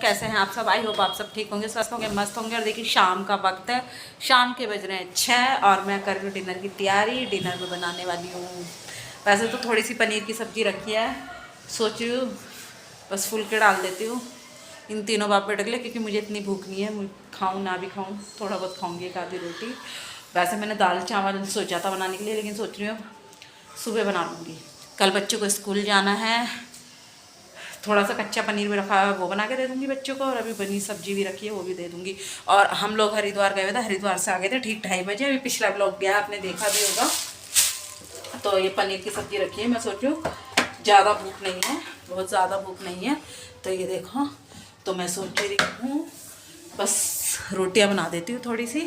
कैसे हैं आप सब? आई होप आप सब ठीक होंगे, स्वस्थ होंगे, मस्त होंगे। और देखिए शाम का वक्त है, शाम के बज रहे हैं 6 और मैं कर रही हूँ डिनर की तैयारी। डिनर में बनाने वाली हूँ, वैसे तो थोड़ी सी पनीर की सब्ज़ी रखी है, सोच रही हूँ बस फुलके डाल देती हूँ इन तीनों बाप बेटे के लिए, क्योंकि मुझे इतनी भूख नहीं है। खाऊँ ना भी खाऊँ, थोड़ा बहुत खाऊँगी, एक आधी रोटी। वैसे मैंने दाल चावल सोचा था बनाने के लिए, लेकिन सोच रही हूँ सुबह बना लूँगी। कल बच्चों को स्कूल जाना है, थोड़ा सा कच्चा पनीर भी रखा है, वो बना के दे दूँगी बच्चों को। और अभी बनी सब्जी भी रखी है, वो भी दे दूँगी। और हम लोग हरिद्वार गए हुए थे, हरिद्वार से आ गए थे ठीक 2:30 बजे। अभी पिछला ब्लॉग गया, आपने देखा भी होगा। तो ये पनीर की सब्ज़ी रखी है। मैं सोच रही हूँ ज़्यादा भूख नहीं है, बहुत ज़्यादा भूख नहीं है, तो ये देखो। तो मैं सोच रही हूँ बस रोटियाँ बना देती हूँ थोड़ी सी,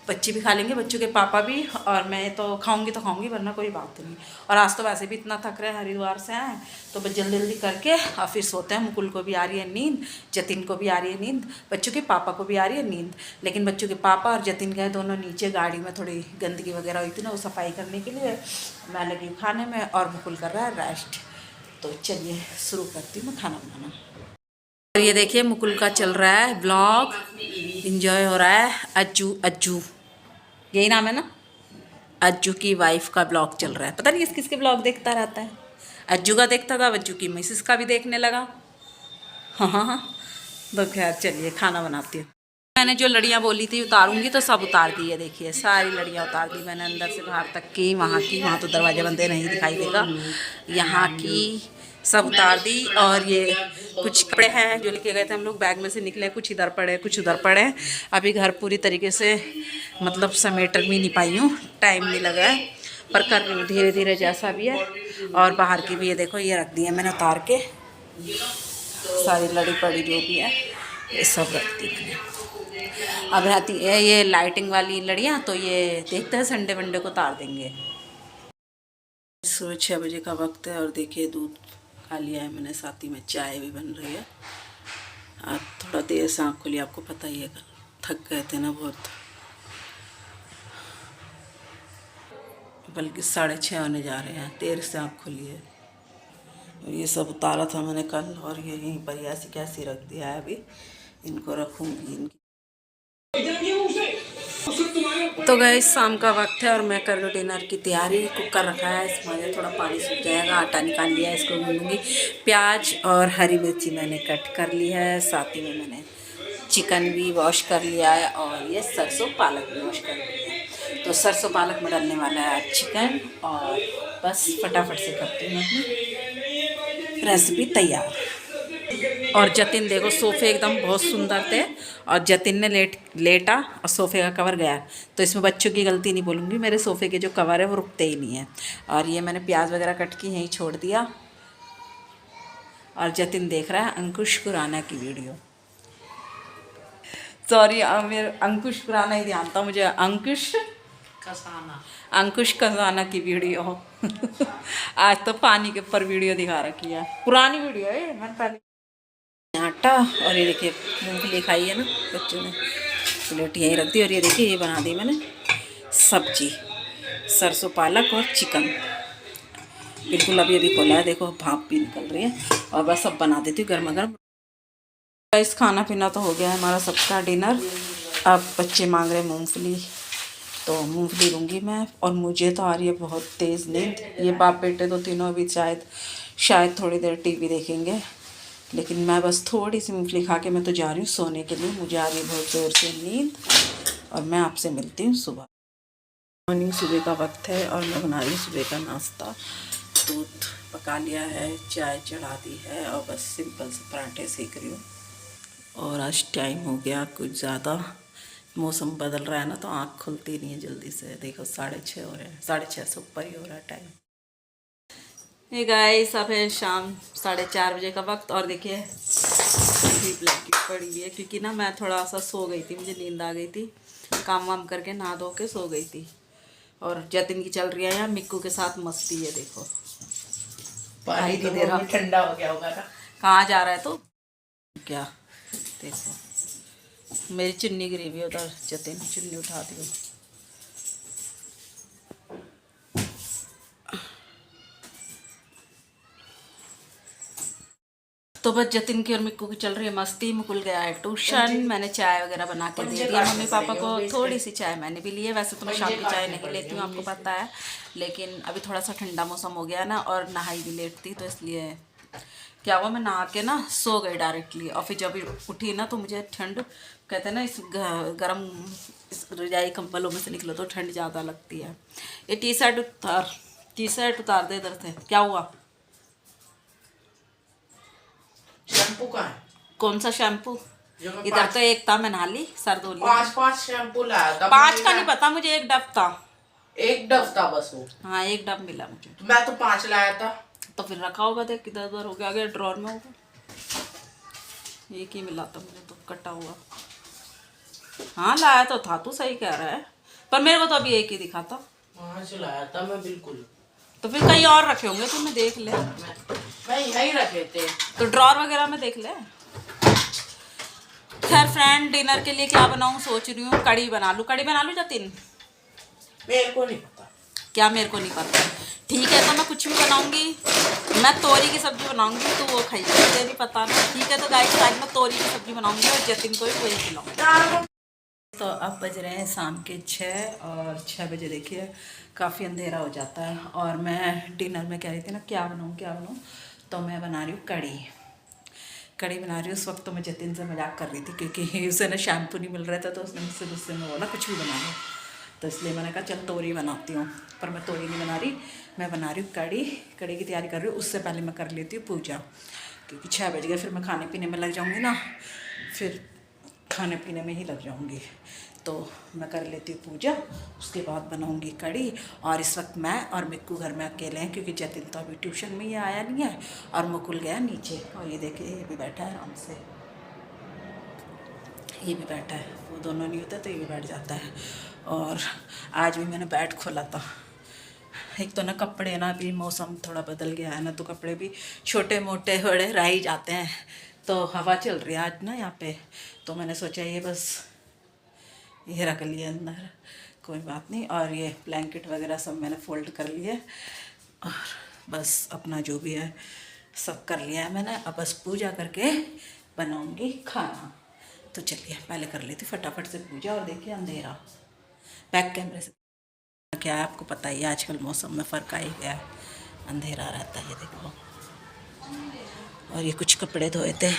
बच्चे भी खा लेंगे, बच्चों के पापा भी, और मैं तो खाऊंगी तो खाऊंगी, वरना कोई बात नहीं। और आज तो वैसे भी इतना थक रहे हैं, हरिद्वार से आए, तो बस जल्दी जल्दी करके और फिर सोते हैं। मुकुल को भी आ रही है नींद, जतिन को भी आ रही है नींद, बच्चों के पापा को भी आ रही है नींद। लेकिन बच्चों के पापा और जतिन गए दोनों नीचे, गाड़ी में थोड़ी गंदगी वगैरह हुई थी ना, वो सफाई करने के लिए। मैं लगी खाने में और मुकुल कर रहा है रेस्ट। तो चलिए शुरू करती हूँ मैं खाना बनाना। और ये देखिए मुकुल का चल रहा है ब्लॉग, इंजॉय हो रहा है। अज्जू अज्जू यही नाम है ना, अज्जू की वाइफ का ब्लॉग चल रहा है। पता नहीं किस किस के ब्लॉग देखता रहता है। अज्जू का देखता था, अज्जू की मिसेस का भी देखने लगा। हाँ हाँ हाँ। तो खैर चलिए खाना बनाती हूँ। मैंने जो लड़ियाँ बोली थी उतारूंगी, तो सब उतार दी है। देखिए सारी लड़ियाँ उतार दी मैंने, अंदर से बाहर तक की, वहाँ की, वहाँ तो दरवाजे बंदे नहीं दिखाई देगा, यहाँ की सब उतार दी। और ये कुछ कपड़े हैं जो लेके गए थे हम लोग, बैग में से निकले, कुछ इधर पड़े कुछ उधर पड़े। अभी घर पूरी तरीके से मतलब समेट भी नहीं पाई हूँ, टाइम नहीं लगा है, पर कर रही हूँ धीरे धीरे जैसा भी है। और बाहर की भी ये देखो, ये रख दी है मैंने उतार के, सारी लड़ी पड़ी जो भी है ये सब रख दी मैंने। अब रहती है ये लाइटिंग वाली लड़ियाँ, तो ये देखते हैं संडे वनडे को उतार देंगे। सुबह 6 बजे का वक्त है और देखिए दूध खा लिया है मैंने, साथ ही में चाय भी बन रही है। आज थोड़ा देर से आँख खुली, आपको पता ही है, थक गए थे ना बहुत, बल्कि 6:30 होने जा रहे हैं, देर से आँख खुली है। ये सब उतारा था मैंने कल, और ये यहीं पर ऐसी कैसी रख दिया है, अभी इनको रखूँगी इनकी। तो गए शाम का वक्त है और मैं कर रही हूँ डिनर की तैयारी। कुकर रखा है, इसमें थोड़ा पानी सूख जाएगा, आटा निकाल लिया है, इसको भूनूंगी। प्याज और हरी मिर्ची मैंने कट कर ली है, साथ ही में मैंने चिकन भी वॉश कर लिया है, और ये सरसों पालक भी वॉश कर लिया है। तो सरसों पालक में डालने वाला है चिकन, और बस फटाफट से करती हूँ अपनी रेसिपी तैयार। और जतिन देखो, सोफ़े एकदम बहुत सुंदर थे, और जतिन ने लेटा और सोफ़े का कवर गया। तो इसमें बच्चों की गलती नहीं बोलूँगी, मेरे सोफ़े के जो कवर है वो रुकते ही नहीं है। और ये मैंने प्याज वगैरह कट की यहीं छोड़ दिया, और जतिन देख रहा है अंकुश खुराना की वीडियो। सॉरी, मेरे अंकुश खुराना ही ध्यान था मुझे, अंकुश कसाना की वीडियो। आज तो पानी के ऊपर वीडियो दिखा रखी है, पुरानी वीडियो है मैंने पहले। आटा, और ये देखिए मूंगफली खाई है ना बच्चों ने, प्लेट यहीं रख दी। और ये देखिए ये बना दी मैंने सब्जी, सरसों पालक और चिकन, बिल्कुल अभी अभी खोला है, देखो भाप भी निकल रही है। और बस सब बना देती हूँ गर्मा गर्म। इस खाना पीना तो हो गया है हमारा सबका डिनर। अब बच्चे मांग रहे मूँगफली, तो मूँगफली लूँगी मैं। और मुझे तो आ रही है बहुत तेज़ नींद। ये बाप बेटे तो तीनों अभी शायद थोड़ी देर टीवी देखेंगे, लेकिन मैं बस थोड़ी सी मूँगफली खा के मैं तो जा रही हूँ सोने के लिए। मुझे आ रही है बहुत ज़ोर से नींद, और मैं आपसे मिलती हूँ सुबह। मॉर्निंग सुबह का वक्त है और मैं बना रही हूँ सुबह का नाश्ता। दूध पका लिया है, चाय चढ़ा दी है, और बस सिंपल से पराठे सेक रही हूँ। और आज टाइम हो गया कुछ ज़्यादा, मौसम बदल रहा है ना, तो आँख खुलती नहीं है जल्दी से। देखो 6:30 हो रहे हैं, 6:30 से ऊपर ही हो रहा है टाइम। ये गाइस अब है शाम 4:30 बजे का वक्त, और देखिए ब्लैंकेट पड़ी हुई है, क्योंकि ना मैं थोड़ा सा सो गई थी, मुझे नींद आ गई थी, काम वाम करके नहा धो के सो गई थी। और जतिन की चल रही है यहाँ मिक्कू के साथ मस्ती है, देखो पानी नहीं दे रहा, ठंडा हो गया होगा ना, कहाँ जा रहा है तो क्या। देखो मेरी चुन्नी गिरी हुई उधर, जतिन चुन्नी उठा दी। तो बस जतिन की और मिक्कू की चल रही है मस्ती। मुकुल गया है ट्यूशन। मैंने चाय वगैरह बना के दे दिया मम्मी पापा को। थोड़ी सी चाय मैंने भी ली है। वैसे तो मैं शाम की चाय नहीं लेती हूँ, आपको पता है, लेकिन अभी थोड़ा सा ठंडा मौसम हो गया ना और नहाई भी लेट थी, तो इसलिए क्या हुआ, मैं नहा के ना सो गई डायरेक्टली। और फिर जब उठी ना तो मुझे ठंड, कहते हैं ना इस गर्म इस रजाई कंबलों में से निकलो तो ठंड ज़्यादा लगती है। ये टी शर्ट उतार दे इधर से। क्या हुआ? शैम्पू कहाँ है? कौन सा शैम्पू? इधर तो एक था, मैं नहा ली, सर धो लिया। 5 शैम्पू लाया था। 5 का नहीं पता मुझे, एक डब था। एक डब था बस वो। हाँ, एक डब मिला मुझे। मैं तो 5 लाया था। तो फिर रखा होगा, देख किधर उधर हो गया, अगर ड्रॉर में होगा। एक ही मिला था मुझे तो, कटा हुआ। हाँ लाया तो था, तू सही कह रहा है, पर मेरे को तो अभी एक ही दिखा था। 5 लाया था मैं बिल्कुल। तो फिर कहीं और रखे होंगे, तुमने देख ले। मैं यही रखे थे। तो ड्रॉर वगैरह में देख ले। खैर फ्रेंड, डिनर के लिए क्या बनाऊँ सोच रही हूँ। कड़ी बना लूँ जतिन? मेरे को नहीं पता। क्या मेरे को नहीं पता? ठीक है, तो मैं कुछ भी बनाऊंगी। मैं तोरी की सब्जी बनाऊंगी तो वो खाइए, मुझे नहीं पता ना। ठीक है, तो गाइस आज मैं तोरी की सब्जी बनाऊंगी और जतिन को भी वही खिलाऊंगी। तो अब बज रहे हैं शाम के 6 और 6 बजे देखिए काफ़ी अंधेरा हो जाता है। और मैं डिनर में कह रही थी ना क्या बनाऊँ, तो मैं बना रही हूँ कड़ी बना रही हूँ। उस वक्त तो मैं जतिन से मजाक कर रही थी क्योंकि उसे ना शैम्पू नहीं मिल रहा था, तो उसने मुझसे गुस्से में बोला कुछ भी बना लो। तो इसलिए मैंने कहा चल तोरी बनाती हूँ, पर मैं तोरी नहीं बना रही, मैं बना रही हूँ कड़ी की तैयारी कर रही हूँ। उससे पहले मैं कर लेती हूँ पूजा, क्योंकि 6 बज गए, फिर मैं खाने पीने में लग जाऊँगी ना, फिर खाने पीने में ही लग जाऊँगी। तो मैं कर लेती हूँ पूजा, उसके बाद बनाऊँगी कड़ी। और इस वक्त मैं और मिक्कू घर में अकेले हैं, क्योंकि जतिन तो अभी ट्यूशन में ही आया नहीं है और मुकुल गया नीचे। और ये देखिए ये भी बैठा है आराम से, ये भी बैठा है, वो दोनों नहीं होते तो ये भी बैठ जाता है। और आज भी मैंने बैट खोला था। एक तो ना कपड़े ना, अभी मौसम थोड़ा बदल गया है ना, तो कपड़े भी छोटे मोटे बड़े रह ही जाते हैं। तो हवा चल रही है आज ना यहाँ पे, तो मैंने सोचा ये बस ये रख लिया अंदर, कोई बात नहीं। और ये ब्लैंकेट वगैरह सब मैंने फ़ोल्ड कर लिए और बस अपना जो भी है सब कर लिया है मैंने। अब बस पूजा करके बनाऊँगी खाना। तो चलिए पहले कर लेती फटाफट से पूजा। और देखिए अंधेरा, बैक कैमरे से क्या है आपको पता ही है, आजकल मौसम में फ़र्क आ ही गया है, अंधेरा रहता है, ये देखो। और ये कुछ कपड़े धोए थे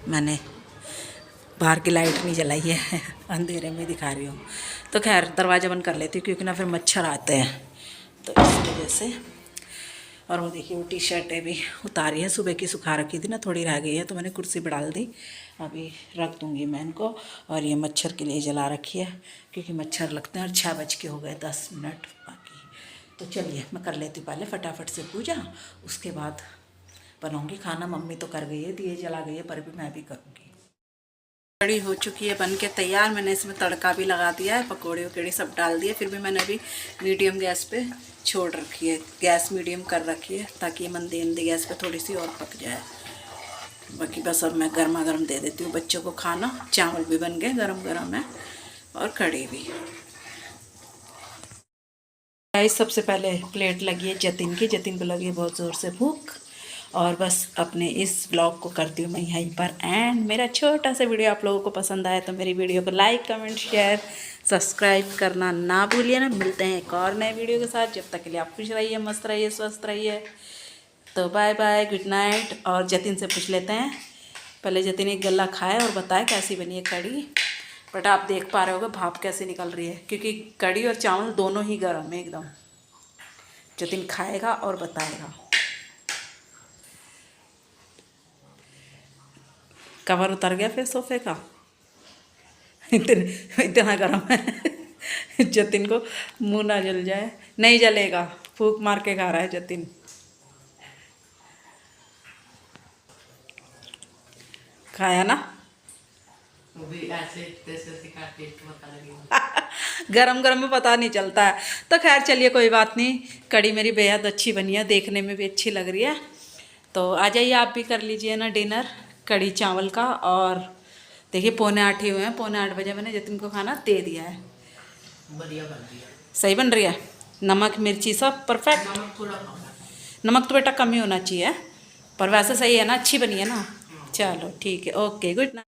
मैंने, बाहर की लाइट नहीं जलाई है अंधेरे में दिखा रही हूँ। तो खैर दरवाज़ा बंद कर लेती हूँ, क्योंकि ना फिर मच्छर आते हैं, तो इस वजह से। और वो देखिए वो टी शर्टें भी उतारी है, सुबह की सुखा रखी थी ना, थोड़ी रह गई है, तो मैंने कुर्सी पर डाल दी, अभी रख दूँगी मैं इनको। और ये मच्छर के लिए जला रखी है, क्योंकि मच्छर लगते हैं। और 6 बज के हो गए 10 मिनट बाकी। तो चलिए मैं कर लेती हूँ पहले फटाफट से पूजा, उसके बाद बनाऊँगी खाना। मम्मी तो कर गई है, दिए जला गई है, पर भी मैं भी करूँगी। कड़ी हो चुकी है बन के तैयार। मैंने इसमें तड़का भी लगा दिया है, पकौड़े वकौड़े सब डाल दिए। फिर भी मैंने अभी मीडियम गैस पे छोड़ रखी है, गैस मीडियम कर रखी है, ताकि मंदी गैस पे थोड़ी सी और पक जाए। बाकी बस अब मैं गर्मा गर्म दे देती हूँ बच्चों को खाना। चावल भी बन गए गरम गरम है, और कड़ी भी। सबसे पहले प्लेट लगी है जतिन की, जतिन को लगी है बहुत ज़ोर से भूख। और बस अपने इस ब्लॉग को करती हूँ मैं यहीं पर एंड। मेरा छोटा सा वीडियो आप लोगों को पसंद आया तो मेरी वीडियो को लाइक कमेंट शेयर सब्सक्राइब करना ना भूलिए ना। मिलते हैं एक और नए वीडियो के साथ, जब तक के लिए आप खुश रहिए, मस्त रहिए, स्वस्थ रहिए। तो बाय बाय, गुड नाइट। और जतिन से पूछ लेते हैं, पहले जतिन एक गल्ला खाए और बताए कैसी बनी है कड़ी। बट आप देख पा रहे होगे भाप कैसे निकल रही है, क्योंकि कड़ी और चावल दोनों ही गर्म है एकदम। जतिन खाएगा और बताएगा। कवर उतर गया फिर सोफे का, इतना गर्म है जतिन को मुंह ना जल जाए। नहीं जलेगा, फूंक मार के खा रहा है जतिन। खाया ना, वो भी ऐसे टेस्ट पता लगेगा गरम गरम में पता नहीं चलता है। तो खैर चलिए कोई बात नहीं, कड़ी मेरी बेहद अच्छी बनी है, देखने में भी अच्छी लग रही है। तो आ जाइए आप भी कर लीजिए ना डिनर कड़ी चावल का। और देखिए 7:45 ही हुए हैं, 7:45 बजे मैंने जतिन को खाना दे दिया है। बढ़िया बन रही है, सही बन रही है, नमक मिर्ची सब परफेक्ट। नमक पूरा नमक तो बेटा कम ही होना चाहिए, पर वैसे सही है ना, अच्छी बनी है ना। चलो ठीक है, ओके, गुड नाइट।